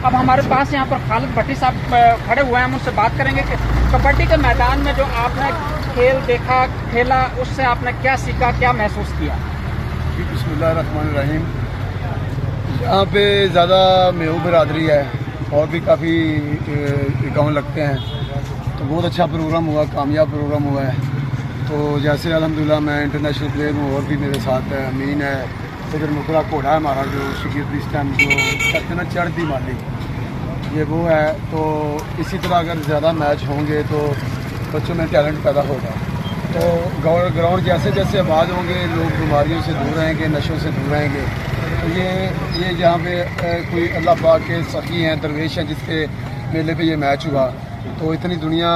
اب ہمارے پاس یہاں پر خالد بھٹی صاحب کھڑے ہوئے ہیں، ہم ان سے بات کریں گے کہ کبڈی کے میدان میں جو آپ نے کھیل دیکھا کھیلا، اس سے آپ نے کیا سیکھا، کیا محسوس کیا؟ بسم اللہ الرحمن الرحیم۔ یہاں پہ زیادہ میو برادری ہے اور بھی کافی گاؤں لگتے ہیں، تو بہت اچھا پروگرام ہوا، کامیاب پروگرام ہوا ہے۔ تو جیسے الحمدللہ میں انٹرنیشنل پلیئر ہوں، اور بھی میرے ساتھ ہے، امین ہے، ادھر مکرا گھوڑا ہے ہمارا جو شگیر اس ٹائم جو کہتے ہیں نا چڑھ دی مالی، یہ وہ ہے۔ تو اسی طرح اگر زیادہ میچ ہوں گے تو بچوں میں ٹیلنٹ پیدا ہوگا۔ تو گراؤنڈ جیسے جیسے آباد ہوں گے، لوگ بیماریوں سے دور رہیں گے، نشوں سے دور رہیں گے۔ تو یہ جہاں پہ کوئی اللہ پاک کے سخی ہیں، درویش ہیں، جس کے میلے پہ یہ میچ ہوا، تو اتنی دنیا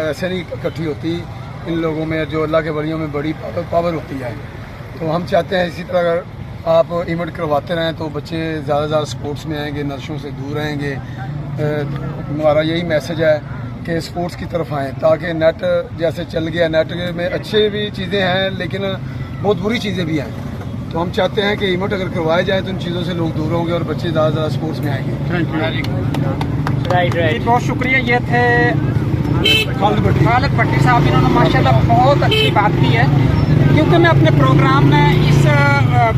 ایسے نہیں اکٹھی ہوتی ان لوگوں میں، جو اللہ کے ولیوں میں بڑی پاور ہوتی ہے۔ تو ہم چاہتے ہیں اسی طرح اگر آپ ایونٹ کرواتے رہیں تو بچے زیادہ سے زیادہ سپورٹس میں آئیں گے، نشوں سے دور رہیں گے۔ ہمارا یہی میسج ہے کہ سپورٹس کی طرف آئیں، تاکہ نیٹ جیسے چل گیا، نیٹ میں اچھے بھی چیزیں ہیں لیکن بہت بری چیزیں بھی ہیں۔ تو ہم چاہتے ہیں کہ ایونٹ اگر کروائے جائیں تو ان چیزوں سے لوگ دور ہوں گے اور بچے زیادہ سے زیادہ سپورٹس میں آئیں گے۔ بہت شکریہ۔ یہ تھے خالد بھٹی صاحب، انہوں نے ماشاءاللہ بہت اچھی بات کی ہے، کیونکہ میں اپنے پروگرام میں اس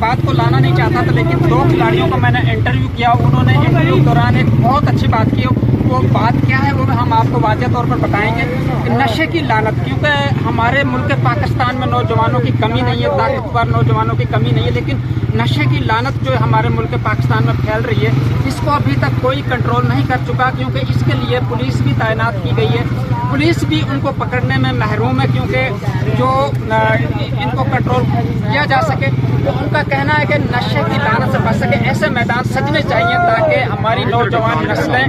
بات کو لانا نہیں چاہتا تھا، لیکن دو کھلاڑیوں کا میں نے انٹرویو کیا، انہوں نے انٹرویو کے دوران ایک بہت اچھی بات کی۔ وہ بات کیا ہے وہ ہم آپ کو واضح طور پر بتائیں گے کہ نشے کی لعنت، کیونکہ ہمارے ملک پاکستان میں نوجوانوں کی کمی نہیں ہے، طاقتور نوجوانوں کی کمی نہیں ہے، لیکن نشے کی لعنت جو ہمارے ملک پاکستان میں پھیل رہی ہے، اس کو ابھی تک کوئی کنٹرول نہیں کر چکا، کیونکہ اس کے لیے پولیس بھی تعینات کی گئی ہے، پولیس بھی ان کو پکڑنے میں محروم ہے، کیونکہ جو ان کو کنٹرول کیا جا سکے۔ تو ان کا کہنا ہے کہ نشے کی لعنت سے بچ سکے ایسے میدان سجنے چاہیے، تاکہ ہماری نوجوان نسلیں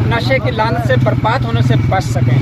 نشے کی لعنت سے برباد ہونے سے بچ سکیں۔